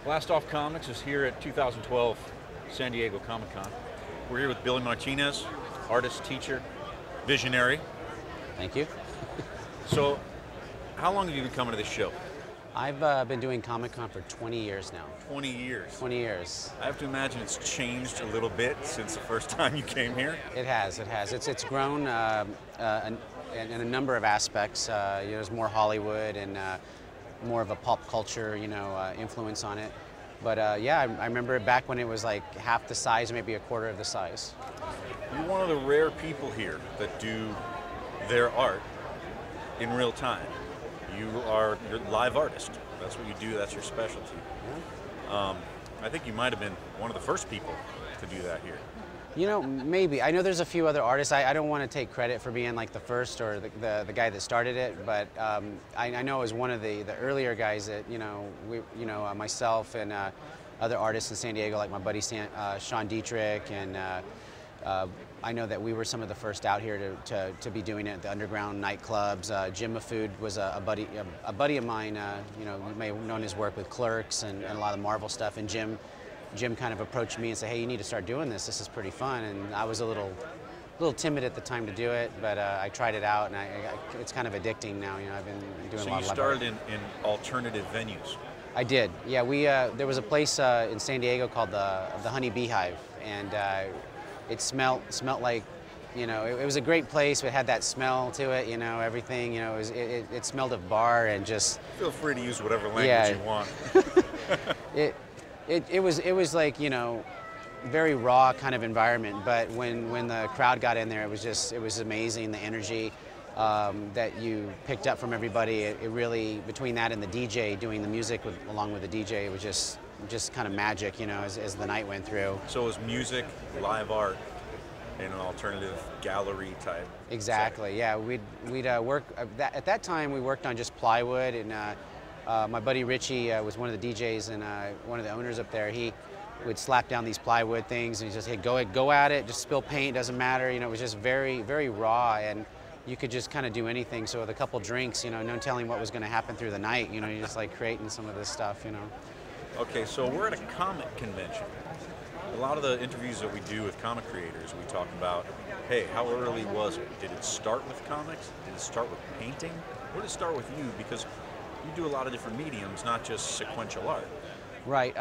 Blastoff Comics is here at 2012 San Diego Comic-Con. We're here with Billy Martinez, artist, teacher, visionary. Thank you. So, how long have you been coming to this show? I've been doing Comic-Con for 20 years now. 20 years. 20 years. I have to imagine it's changed a little bit since the first time you came here. It has. It has. It's grown in a number of aspects. There's more Hollywood and more of a pop culture, influence on it. But yeah, I remember it back when it was like half the size, maybe a quarter of the size. You're one of the rare people here that do their art in real time. You're a live artist. That's what you do. That's your specialty. Yeah. I think you might have been one of the first people to do that here. Maybe. I know there's a few other artists. I don't want to take credit for being like the first or the guy that started it, but I know as one of the earlier guys that, myself and other artists in San Diego, like my buddy Sean Dietrich, and I know that we were some of the first out here to be doing it, the underground nightclubs. Jim Mafood was a buddy of mine. You may have known his work with Clerks and a lot of Marvel stuff, and Jim kind of approached me and said, "Hey, you need to start doing this. This is pretty fun." And I was a little timid at the time to do it, but I tried it out, and it's kind of addicting now. I've been doing a lot of live art. So you started in alternative venues. I did. Yeah, there was a place in San Diego called the Honey Beehive, and it smelled like, it was a great place. It had that smell to it, everything. It smelled of bar and just. Feel free to use whatever language you want. It was like, very raw kind of environment, but when the crowd got in there, it was amazing, the energy that you picked up from everybody. It really, between that and the DJ, doing the music along with the DJ, it was just kind of magic, as the night went through. So it was music, live art, in an alternative gallery type. Exactly, yeah. We'd work, at that time we worked on just plywood, and my buddy Richie was one of the DJs and one of the owners up there. He would slap down these plywood things and he just, hey, go at it, just spill paint, doesn't matter. It was just very, very raw, and you could just kind of do anything. So with a couple drinks, no telling what was going to happen through the night, you're just like creating some of this stuff, Okay, so we're at a comic convention. A lot of the interviews that we do with comic creators, we talk about, hey, how early was it? Did it start with comics? Did it start with painting? Where did it start with you? Because you do a lot of different mediums, not just sequential art. Right.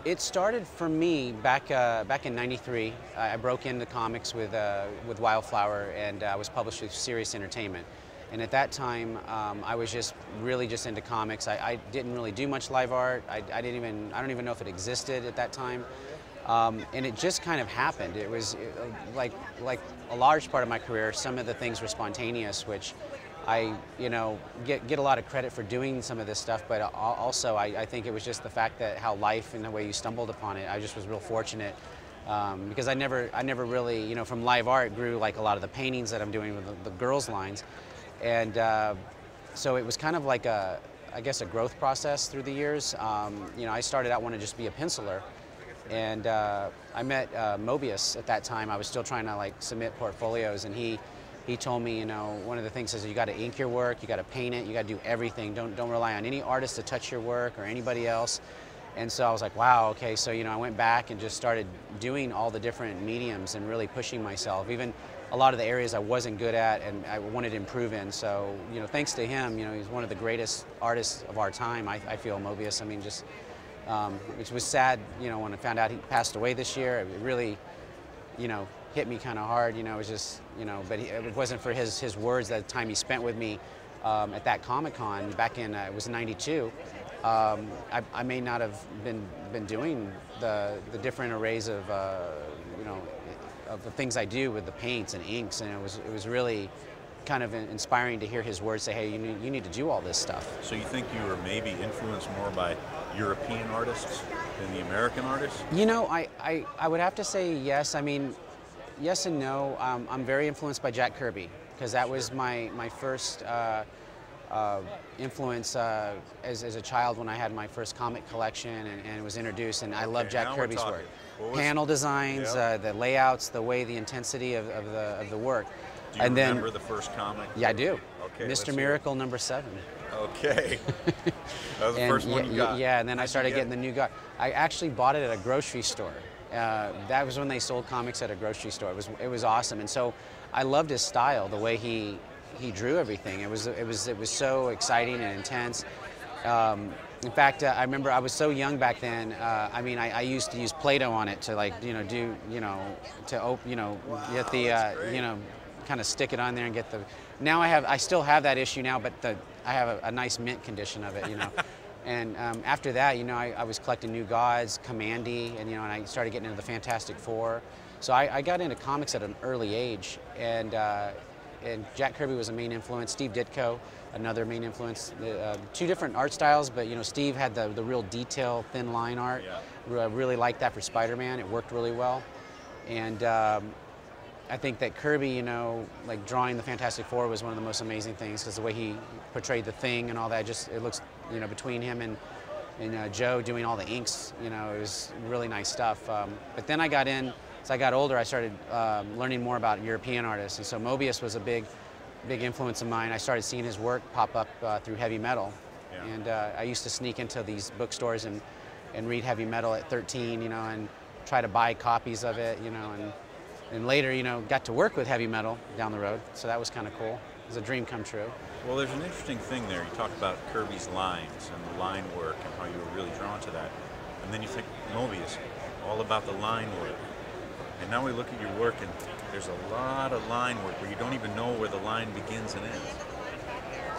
It started for me back in '93. I broke into comics with Wildflower, and I was published with Sirius Entertainment. And at that time, I was really just into comics. I didn't really do much live art. I don't even know if it existed at that time. And it just kind of happened. It was like a large part of my career. Some of the things were spontaneous, which I get a lot of credit for doing some of this stuff, but also I think it was just the fact that how life and the way you stumbled upon it. I just was real fortunate because I never really, from live art grew like a lot of the paintings that I'm doing with the girls' lines. And so it was kind of like I guess a growth process through the years. I started out wanting to just be a penciler, and I met Moebius at that time. I was still trying to submit portfolios, and he told me, one of the things is you got to ink your work, you got to paint it, you got to do everything. Don't rely on any artist to touch your work or anybody else. And so I was like, wow, okay. So I went back and just started doing all the different mediums and really pushing myself. Even a lot of the areas I wasn't good at and I wanted to improve in. So, thanks to him, he's one of the greatest artists of our time, I feel, Moebius. I mean, just, it was sad, when I found out he passed away this year. It really, hit me kind of hard, it was just, but it wasn't for his words that time he spent with me at that Comic-Con back in, it was '92. I may not have been doing the different arrays of, of the things I do with the paints and inks, and it was really kind of inspiring to hear his words say, hey, you need to do all this stuff. So you think you were maybe influenced more by European artists than the American artists? I would have to say yes. I mean, yes and no. I'm very influenced by Jack Kirby, because that was my first influence as a child when I had my first comic collection and it was introduced, and I love Jack Kirby's work. Panel designs, the layouts, the way, the intensity of the work. Do you remember the first comic? Yeah, I do. Okay, Mr. Miracle #7. Okay. That was the first one you got. Yeah, and then I How'd you started get getting the new guy. I actually bought it at a grocery store. That was when they sold comics at a grocery store. It was awesome, and so I loved his style, the way he drew everything. It was so exciting and intense. In fact, I remember I was so young back then. I mean, I used to use Play-Doh on it to like do get the kind of stick it on there and get the. Now I still have that issue now, but I have a nice mint condition of it, And after that, I was collecting New Gods, Commandy, and I started getting into the Fantastic Four. So I got into comics at an early age, and Jack Kirby was a main influence. Steve Ditko, another main influence. Two different art styles, but Steve had the real detail, thin line art. Yeah. Really liked that for Spider-Man. It worked really well, and I think that Kirby, like drawing the Fantastic Four was one of the most amazing things because the way he portrayed the Thing and all that, it looks, between him and Joe doing all the inks, it was really nice stuff. But then as I got older, I started learning more about European artists, and so Moebius was a big influence of mine. I started seeing his work pop up through heavy metal, yeah. And I used to sneak into these bookstores and read heavy metal at 13, and try to buy copies of it, and later, got to work with heavy metal down the road, so that was kind of cool. It was a dream come true. Well, there's an interesting thing there. You talk about Kirby's lines and the line work and how you were really drawn to that. And then you think Moebius, all about the line work. And now we look at your work and there's a lot of line work where you don't even know where the line begins and ends.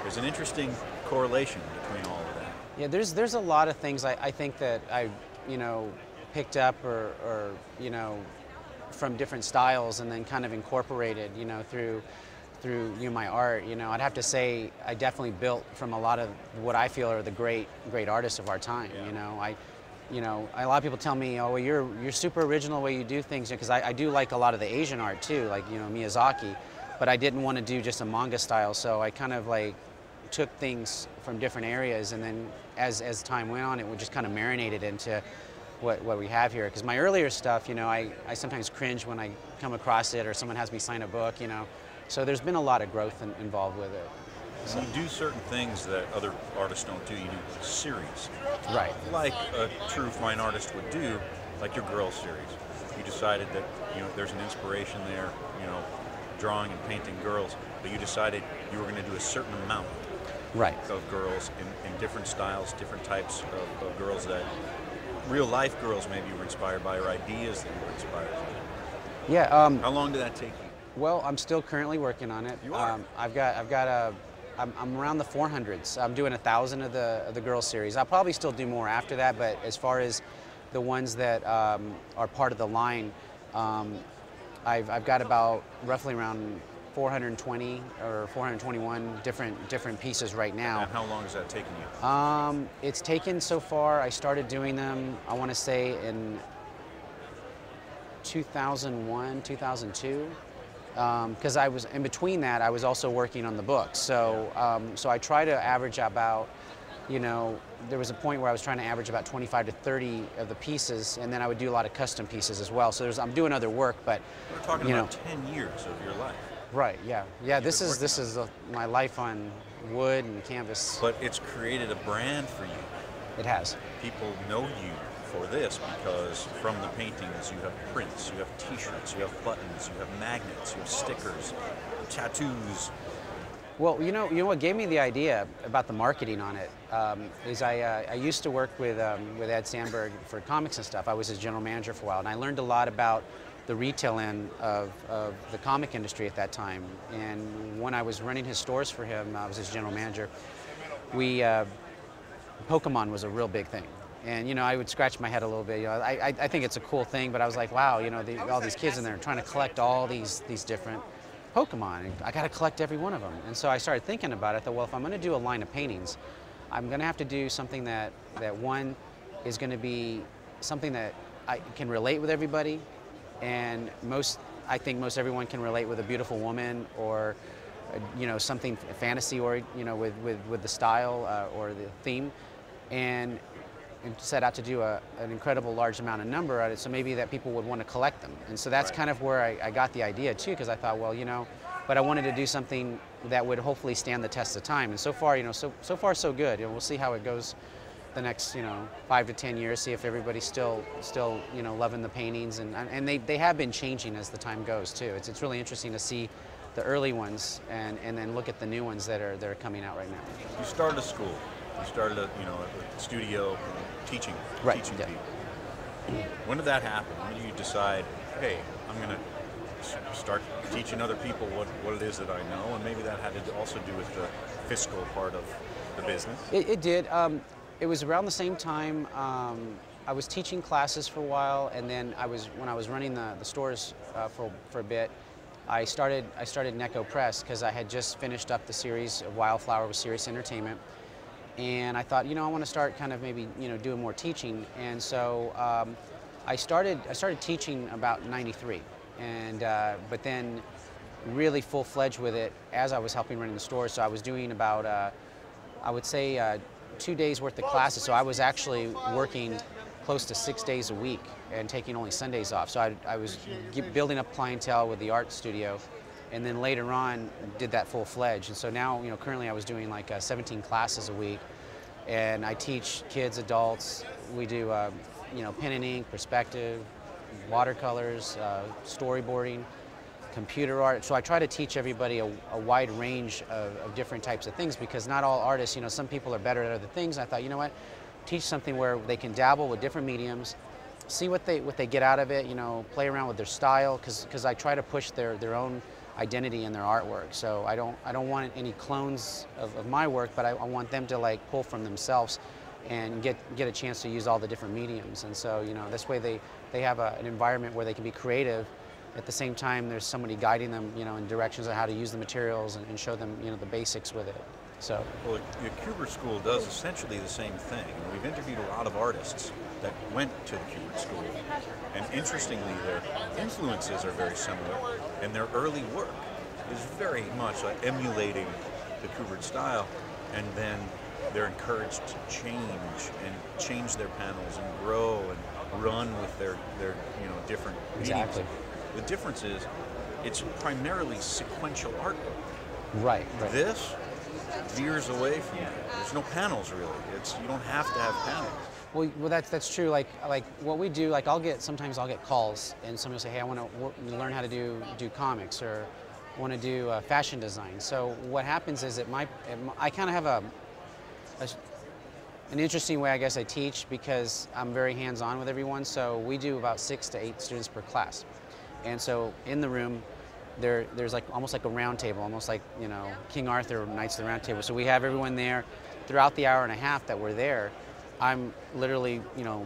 There's an interesting correlation between all of that. Yeah, there's a lot of things I think that I, picked up or from different styles and then kind of incorporated, through my art. I'd have to say I definitely built from a lot of what I feel are the great artists of our time. Yeah. A lot of people tell me, oh, well, you're super original the way you do things, because I do like a lot of the Asian art too, like Miyazaki, but I didn't want to do just a manga style, so I kind of like took things from different areas, and then as time went on, it would just kind of marinated into what we have here. Because my earlier stuff, I sometimes cringe when I come across it or someone has me sign a book, So there's been a lot of growth involved with it. So you do certain things that other artists don't do. You do series. Right. Like a true fine artist would do, like your Girl series. You decided that, there's an inspiration there, drawing and painting girls, but you decided you were going to do a certain amount of girls in different styles, different types of girls that real life girls maybe you were inspired by, or ideas that you were inspired by. Yeah. How long did that take you? Well, I'm still currently working on it. You are? I'm around the 400s. I'm doing 1,000 of the Girls series. I'll probably still do more after that, but as far as the ones that are part of the line, I've got about roughly around 420 or 421 different pieces right now. And how long has that taken you? It's taken so far, I started doing them, I want to say in 2001, 2002. Because I was in between that, I was also working on the books. So, so I try to average about, there was a point where I was trying to average about 25 to 30 of the pieces, and then I would do a lot of custom pieces as well. So I'm doing other work, but we're talking about 10 years of your life. Right. Yeah. Yeah. This is my life on wood and canvas. But it's created a brand for you. It has. People know you for this because from the paintings you have prints, you have T-shirts, you have buttons, you have magnets, you have stickers, tattoos. Well, what gave me the idea about the marketing on it is I used to work with Ed Sandberg for comics and stuff. I was his general manager for a while, and I learned a lot about the retail end of the comic industry at that time. And when I was running his stores for him, I was his general manager, Pokemon was a real big thing. And I would scratch my head a little bit. I think it's a cool thing, but I was like, wow, all these kids in there trying to collect all these different Pokemon. I got to collect every one of them. And so I started thinking about it. I thought, well, if I'm going to do a line of paintings, I'm going to have to do something that one is going to be something that I can relate with everybody, and I think most everyone can relate with a beautiful woman, or something fantasy, or with the style or the theme, and set out to do an incredible large amount of number at it, so maybe that people would want to collect them. And so that's kind of where I got the idea too, because I thought, well, but I wanted to do something that would hopefully stand the test of time. And so far, so far so good. We'll see how it goes the next 5 to 10 years. See if everybody's still loving the paintings, and they have been changing as the time goes too. It's really interesting to see the early ones and then look at the new ones that are coming out right now. You started a school. You started a studio teaching teaching people. When did that happen? When did you decide, hey, I'm going to start teaching other people what it is that I know, and maybe that had to also do with the fiscal part of the business? It did. It was around the same time. I was teaching classes for a while, and then when I was running the stores for a bit, I started Necco Press because I had just finished up the series of Wildflower with Serious Entertainment, and I thought, I want to start kind of maybe doing more teaching, and so I started teaching about '93, and but then really full-fledged with it as I was helping running the stores. So I was doing about I would say 2 days worth of classes. So I was actually working close to 6 days a week and taking only Sundays off. So I was building up clientele with the art studio, and then later on did that full-fledged. And so now, currently I was doing like 17 classes a week, and I teach kids, adults. We do, pen and ink, perspective, watercolors, storyboarding, computer art. So I try to teach everybody a wide range of different types of things, because not all artists, some people are better at other things. I thought, what? Teach something where they can dabble with different mediums, see what they get out of it, play around with their style, because I try to push their own identity in their artwork. So I don't want any clones of my work, but I want them to like pull from themselves and get a chance to use all the different mediums. And so this way they have an environment where they can be creative. At the same time, there's somebody guiding them, in directions on how to use the materials and show them, the basics with it. So. Well, the Kubert School does essentially the same thing. We've interviewed a lot of artists that went to the Kubert School, and interestingly, their influences are very similar, and their early work is very much like emulating the Kubert style, and then they're encouraged to change their panels and grow and run with their different exactly. mediums. The difference is, it's primarily sequential artwork. Right. This veers away from that. There's no panels really. You don't have to have panels. Well, that's true. Like what we do. Like sometimes I'll get calls, and somebody will say, "Hey, I want to learn how to do comics, or want to do fashion design." So what happens is I kind of have an interesting way, I guess, I teach, because I'm very hands-on with everyone. So we do about 6 to 8 students per class. And so in the room, there's like almost like a round table, almost like King Arthur Knights of the Round Table. So we have everyone there throughout the hour and a half that we're there. I'm literally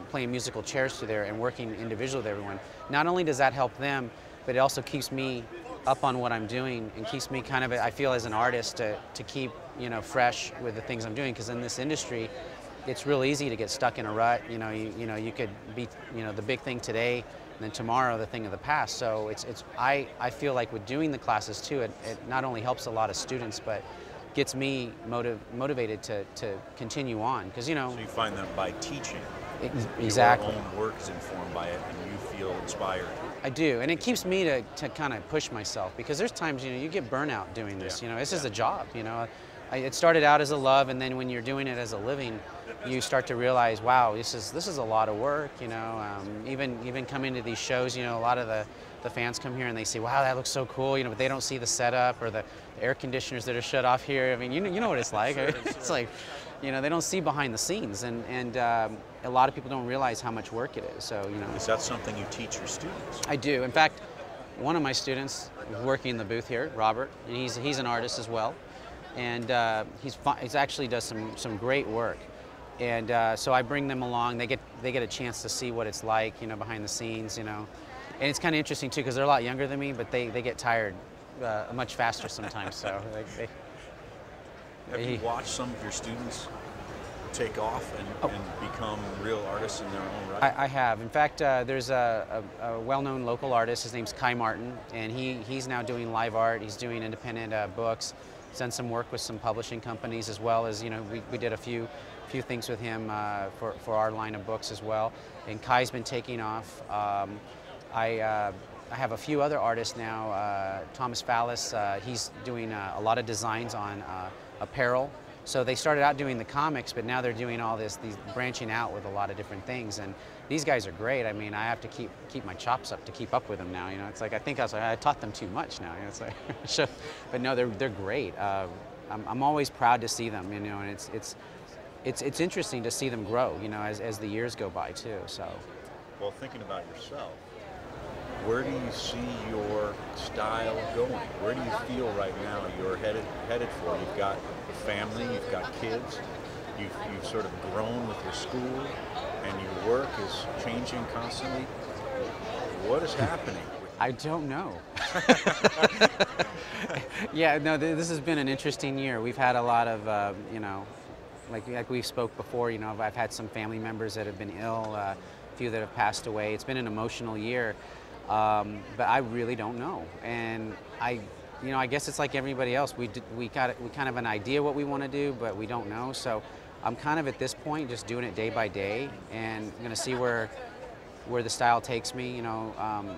playing musical chairs to there and working individually with everyone. Not only does that help them, but it also keeps me up on what I'm doing and keeps me kind of, I feel, as an artist to keep fresh with the things I'm doing, because in this industry, it's real easy to get stuck in a rut. You could be the big thing today, and then tomorrow the thing of the past. So I feel like with doing the classes too, it not only helps a lot of students, but gets me motivated to continue on, because So you find that by teaching, exactly, your own work is informed by it, and you feel inspired. I do, and it keeps me to kind of push myself, because there's times you get burnout doing this. This is a job. It started out as a love, and then when you're doing it as a living, you start to realize, wow, this is a lot of work. Even coming to these shows, a lot of the fans come here and they say, wow, that looks so cool. But they don't see the setup or the air conditioners that are shut off here. I mean, you know what it's like. It's like, they don't see behind the scenes, and a lot of people don't realize how much work it is. So Is that something you teach your students? I do. In fact, one of my students is working in the booth here, Robert. And he's an artist as well. And he's actually does some great work, and so I bring them along. They get a chance to see what it's like, behind the scenes, and it's kind of interesting too, because they're a lot younger than me, but they get tired much faster sometimes. So have you watched some of your students take off and become real artists in their own right? I have. In fact, there's a well-known local artist. His name's Kai Martin, and he's now doing live art. He's doing independent books. He's done some work with some publishing companies, as well as we did a few things with him for our line of books as well. And Kai's been taking off. I have a few other artists now. Thomas Fallis, he's doing a lot of designs on apparel. So they started out doing the comics, but now they're doing all these branching out with a lot of different things. And these guys are great. I mean, I have to keep my chops up to keep up with them now. You know, it's like I think I taught them too much now. You know, it's like, but no, they're great. I'm always proud to see them. You know, and it's interesting to see them grow. You know, as the years go by too. So. Well, thinking about yourself, where do you see your style going? Where do you feel right now you're headed for? You've got a family, you've got kids, you've sort of grown with your school, and your work is changing constantly. What is happening? I don't know. Yeah, no, this has been an interesting year. We've had a lot of, you know, like we spoke before, you know, I've had some family members that have been ill, a few that have passed away. It's been an emotional year. But I really don't know, and you know, I guess it's like everybody else. We kind of an idea what we want to do, but we don't know. So I'm kind of at this point just doing it day by day, and I'm going to see where the style takes me. You know,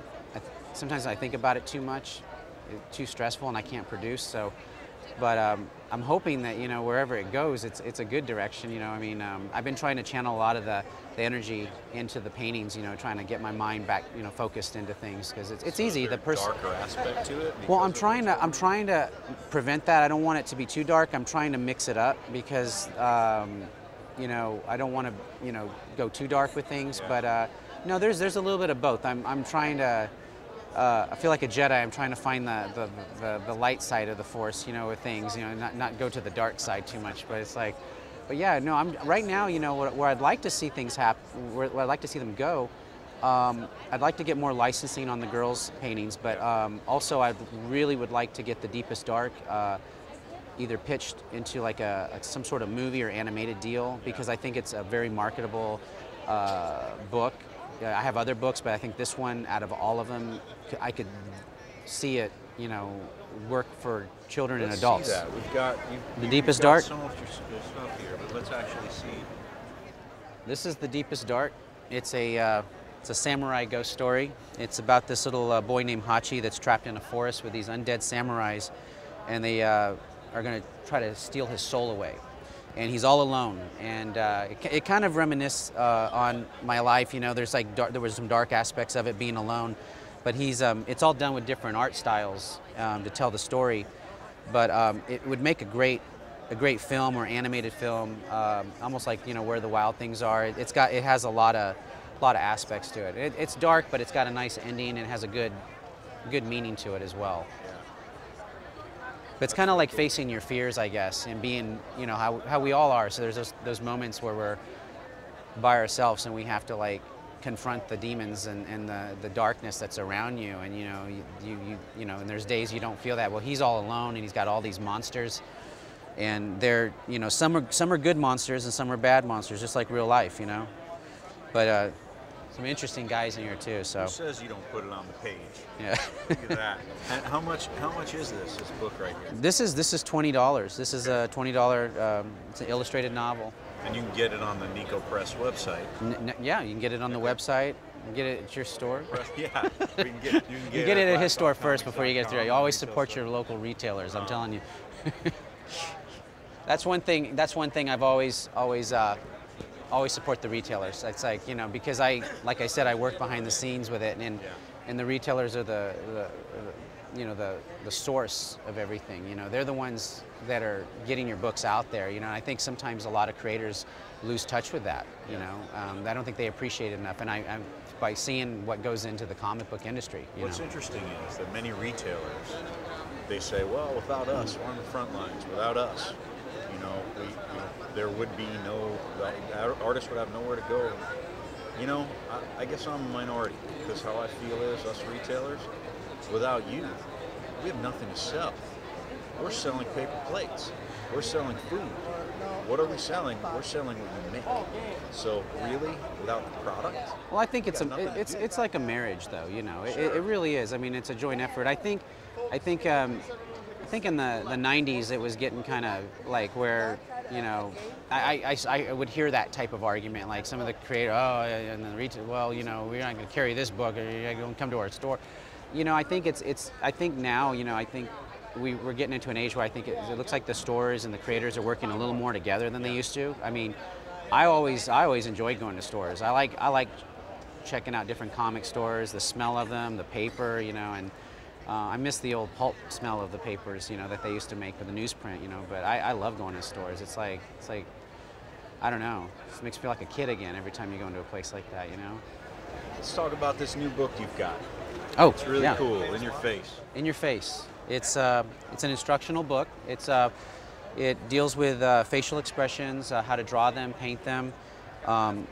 sometimes I think about it too much, it's too stressful, and I can't produce. So, but I'm hoping that, you know, wherever it goes, it's a good direction. You know, I mean, I've been trying to channel a lot of the energy into the paintings. You know, trying to get my mind back, you know, focused into things, because it's easy. The darker aspect to it. Well, I'm trying to prevent that. I don't want it to be too dark. I'm trying to mix it up because, you know, I don't want to, you know, go too dark with things. Yeah. But no, there's a little bit of both. I'm trying to. I feel like a Jedi. I'm trying to find the light side of the Force, you know, with things, you know, not go to the dark side too much. But it's like, but yeah, no, I'm right now, you know, where I'd like to see things happen, where I'd like to see them go. I'd like to get more licensing on the girls' paintings, but also I really would like to get the Deepest Dark either pitched into like some sort of movie or animated deal, because I think it's a very marketable book. I have other books, but I think this one, out of all of them, I could see it, you know, work for children and adults. See that. We've got the Deepest Dark. Some of your stuff here, but let's actually see. This is the Deepest Dark. It's a samurai ghost story. It's about this little boy named Hachi that's trapped in a forest with these undead samurais, and they are going to try to steal his soul away. And he's all alone, and it kind of reminisces on my life. You know, there was some dark aspects of it being alone, but it's all done with different art styles to tell the story. But it would make a great film or animated film, almost like, you know, Where the Wild Things Are. It has a lot of aspects to it. It's dark, but it's got a nice ending and has a good meaning to it as well. But it's kind of like facing your fears, I guess, and being, you know, how we all are. So there's those moments where we're by ourselves and we have to like confront the demons and the darkness that's around you. And, you know, you know, and there's days you don't feel that. Well, he's all alone and he's got all these monsters, and they're, you know, some are good monsters and some are bad monsters, just like real life, you know. But some interesting guys in here too. So. Who says you don't put it on the page? Yeah. Look at that. And how much is this book right here? This is $20. This is a $20. It's an illustrated novel. And you can get it on the Nico Press website. Yeah, you can get it on the website. You can get it at your store. Yeah, you can get it at his store first before you get it through. You always support your local retailers. I'm telling you. That's one thing. I've always support the retailers. It's like, you know, because like I said, I work behind the scenes with it, and the retailers are the source of everything. You know, they're the ones that are getting your books out there. You know, and I think sometimes a lot of creators lose touch with that. You know, I don't think they appreciate it enough. And I'm by seeing what goes into the comic book industry. What's interesting is that many retailers, they say, well, without us, we're on the front lines. Without us, you know, there would be artists would have nowhere to go. You know, I guess I'm a minority, because how I feel is, us retailers, without you, we have nothing to sell. We're selling paper plates. We're selling food. What are we selling? We're selling what you make. So really, without the product? Well, I think it's like a marriage, though. You know, sure. It really is. I mean, it's a joint effort. I think in the 90s it was getting kind of like where, you know, I would hear that type of argument, like some of the creators, and the retail, well, you know, we're not going to carry this book, or you're going to come to our store. You know, I think I think now, you know, I think we're getting into an age where I think it looks like the stores and the creators are working a little more together than they used to. I mean, I always enjoyed going to stores. I like checking out different comic stores, the smell of them, the paper, you know, and I miss the old pulp smell of the papers, you know, that they used to make for the newsprint, you know. But I love going to stores. It's like I don't know. It makes me feel like a kid again every time you go into a place like that, you know. Let's talk about this new book you've got. Oh, it's really cool. In Your Face. In Your Face. It's an instructional book. It deals with facial expressions, how to draw them, paint them,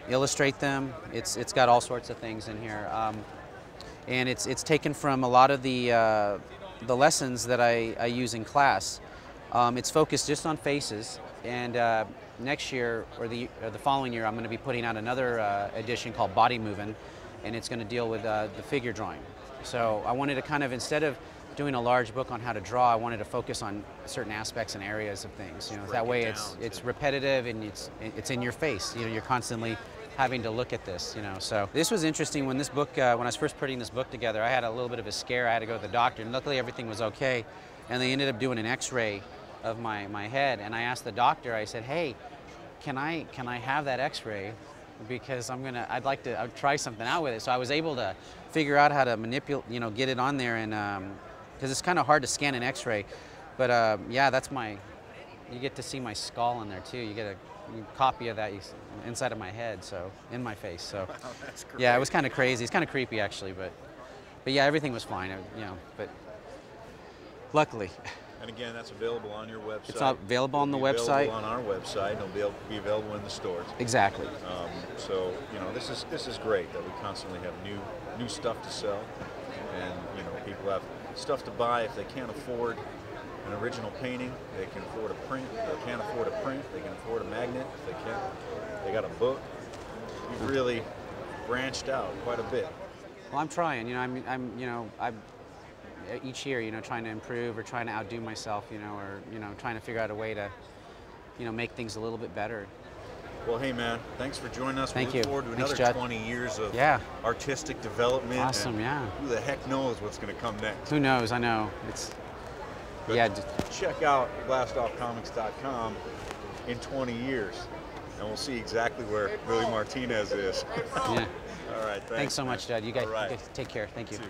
illustrate them. It's got all sorts of things in here, and it's taken from a lot of the lessons that I use in class. It's focused just on faces, and next year or the following year, I'm going to be putting out another edition called Body Movin', and it's going to deal with the figure drawing. So I wanted to kind of, instead of doing a large book on how to draw, I wanted to focus on certain aspects and areas of things. You know, that way it's repetitive and it's in your face. You know, you're constantly having to look at this. You know, so this was interesting when this book, when I was first putting this book together. I had a little bit of a scare. I had to go to the doctor, and luckily everything was okay. And they ended up doing an X-ray of my head, and I asked the doctor. I said, "Hey, can I have that X-ray? Because I'd like to try something out with it." So I was able to figure out how to manipulate, you know, get it on there, and because it's kind of hard to scan an X-ray, but yeah, you get to see my skull in there too. You get a copy of that inside of my head, so in my face. So wow, that's great. Yeah, it was kind of crazy. It's kind of creepy actually, but yeah, everything was fine. You know, but luckily. And again, that's available on your website. It's available on the website. Available on our website. It'll be available in the stores. Exactly. So you know, this is great that we constantly have new stuff to sell, and you know, people have stuff to buy. If they can't afford an original painting, they can afford a print. If they can't afford a print, they can afford a magnet. If they can't, they got a book. You've really branched out quite a bit. Well, I'm trying. You know, I'm each year, you know, trying to improve or trying to outdo myself, you know, or, you know, trying to figure out a way to, you know, make things a little bit better. Well, hey, man, thanks for joining us. Thank we you. look forward to Thanks, another Judd. 20 years of artistic development. Awesome, and yeah. who the heck knows what's going to come next? Who knows? I know. But check out blastoffcomics.com in 20 years, and we'll see exactly where Billy Martinez is. Yeah. All right, Thanks so much, Judd. You guys right. take care. Thank you. You too.